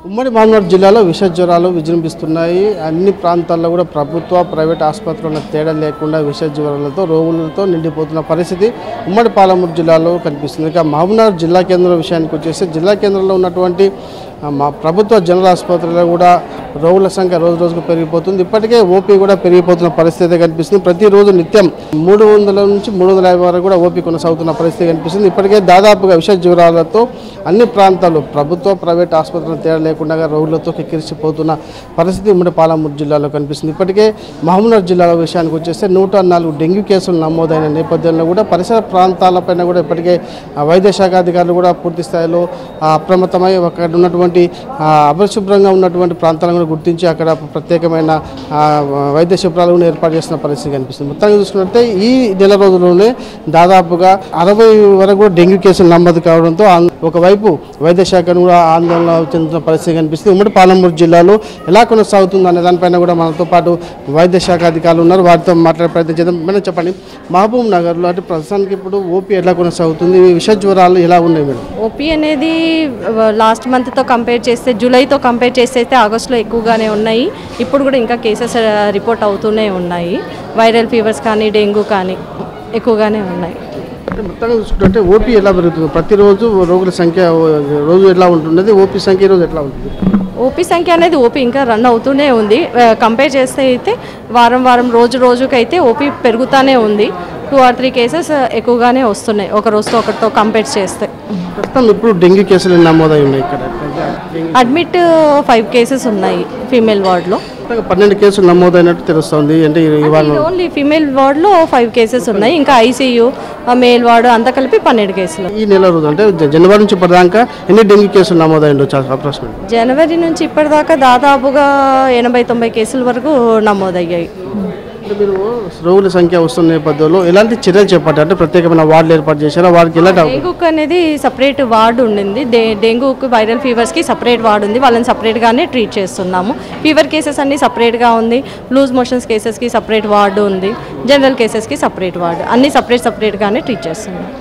ఉమ్మడి మహబూబ్నగర్ జిల్లాలో విష జ్వరాలు విజృంభిస్తున్నాయి. అన్ని ప్రాంతాల్లో కూడా ప్రభుత్వ ప్రైవేట్ ఆసుపత్రుల తేడా లేకుండా విష జ్వరాలతో రోగులతో నిండిపోతున్న పరిస్థితి ఉమ్మడి పాలమూరు జిల్లాలో కనిపిస్తుంది. ఇక మహబూబ్నగర్ జిల్లా కేంద్రం విషయానికి వచ్చేసి జిల్లా కేంద్రంలో ఉన్నటువంటి ప్రభుత్వ జనరల్ ఆసుపత్రిలో కూడా రోగుల సంఖ్య రోజు రోజుకు పెరిగిపోతుంది. ఇప్పటికే ఓపీ కూడా పెరిగిపోతున్న పరిస్థితి కనిపిస్తుంది. ప్రతిరోజు నిత్యం 300 నుంచి 350 వరకు కూడా ఓపీ కొనసాగుతున్న పరిస్థితి కనిపిస్తుంది. ఇప్పటికే దాదాపుగా విష జ్వరాలతో అన్ని ప్రాంతాలు ప్రభుత్వ ప్రైవేట్ ఆసుపత్రులు తేడా లేకుండా రోగులతో కిక్కిరిసిపోతున్న పరిస్థితి ఉమ్మడి పాలమూరు జిల్లాలో కనిపిస్తుంది. ఇప్పటికే మహబూబ్నగర్ జిల్లాల విషయానికి వచ్చేస్తే 104 డెంగ్యూ కేసులు నమోదైన నేపథ్యంలో కూడా పరిసర ప్రాంతాలపైన కూడా ఇప్పటికే వైద్య శాఖ అధికారులు కూడా పూర్తి స్థాయిలో అప్రమత్తమై అక్కడ ఉన్నటువంటి అపరిశుభ్రంగా ఉన్నటువంటి ప్రాంతాలను కూడా గుర్తించి అక్కడ ప్రత్యేకమైన వైద్య శిబిరాలను ఏర్పాటు చేసిన పరిస్థితి కనిపిస్తుంది. మొత్తంగా చూసుకుంటే ఈ నెల రోజుల్లోనే దాదాపుగా 60 వరకు కూడా డెంగ్యూ కేసులు నమోదు కావడంతో ఒకవైపు వైద్య శాఖను కూడా ఆందోళన చెందుతున్న పరిస్థితి కనిపిస్తుంది. ఉమ్మడి పాలమూరు జిల్లాలో ఎలా కొనసాగుతుంది అనే దానిపైన కూడా మనతో పాటు వైద్య శాఖ అధికారులు ఉన్నారు. వారితో మాట్లాడే ప్రయత్నం చేద్దాం. మేడం చెప్పండి, మహబూబ్ నగర్లో అంటే ప్రస్తుతానికి ఇప్పుడు ఓపీ ఎలా కొనసాగుతుంది, విష జ్వరాలు ఎలా ఉన్నాయి మేడం? ఓపీ అనేది లాస్ట్ మంత్తో కంపేర్ చేస్తే, జూలైతో కంపేర్ చేస్తే అయితే ఆగస్టులో ఎక్కువగానే ఉన్నాయి. ఇప్పుడు కూడా ఇంకా కేసెస్ రిపోర్ట్ అవుతూనే ఉన్నాయి. వైరల్ ఫీవర్స్ కానీ డెంగ్యూ కానీ ఎక్కువగానే ఉన్నాయి. మొత్తంగా చూసుకుంటే ఓపీ ఎలా పెరుగుతుంది? ప్రతిరోజు రోగుల సంఖ్య రోజు ఎలా ఉంటున్నది, ఓపీ సంఖ్య రోజు ఎట్లా ఉంటుంది? ఓపీ సంఖ్య అనేది ఓపీ ఇంకా రన్ అవుతూనే ఉంది. కంపేర్ చేస్తే అయితే వారం రోజుకైతే ఓపీ పెరుగుతూనే ఉంది. 2 or 3 కేసెస్ ఎక్కువగానే వస్తున్నాయి ఒక రోజుతో ఒకటితో కంపేర్ చేస్తే. ప్రస్తుతం ఇప్పుడు డెంగ్యూ కేసులు నమోదై ఉన్నాయి. ఇక్కడ అడ్మిట్ 5 కేసెస్ ఉన్నాయి ఫీమేల్ వార్డులో. 12 కేసులు నమోదైనట్టు తెలుస్తుంది. అంటే ఓన్లీ ఫీమేల్ వార్డులో 5 కేసెస్ ఉన్నాయి. ఇంకా ఐసీయూ మేల్ వార్డు అంతా కలిపి 12 కేసులు. ఈ నెల రోజు అంటే జనవరి నుంచి ఇప్పటిదాకా ఎన్ని డెంగ్యూ కేసులు నమోదైండో అప్రాక్సిమేట్? జనవరి నుంచి ఇప్పటిదాకా దాదాపుగా 80-90 కేసుల వరకు నమోదయ్యాయి. అంటే మీరు రోగుల సంఖ్య వస్తున్న నేపథ్యంలో ఎలాంటి చర్యలు చేపట్టారు? అంటే ప్రత్యేకమైన వార్డులు ఏర్పాటు చేశారా? వారికి ఎలాంటి డెంగ్యూకి అనేది సపరేట్ వార్డు ఉండింది. డెంగ్యూకి వైరల్ ఫీవర్స్కి సపరేట్ వార్డు ఉంది. వాళ్ళని సపరేట్గానే ట్రీట్ చేస్తున్నాము. ఫీవర్ కేసెస్ అన్నీ సపరేట్గా ఉంది. లూజ్ మోషన్స్ కేసెస్కి సపరేట్ వార్డు ఉంది. జనరల్ కేసెస్కి సపరేట్ వార్డు, అన్నీ సపరేట్గానే ట్రీట్ చేస్తున్నాము.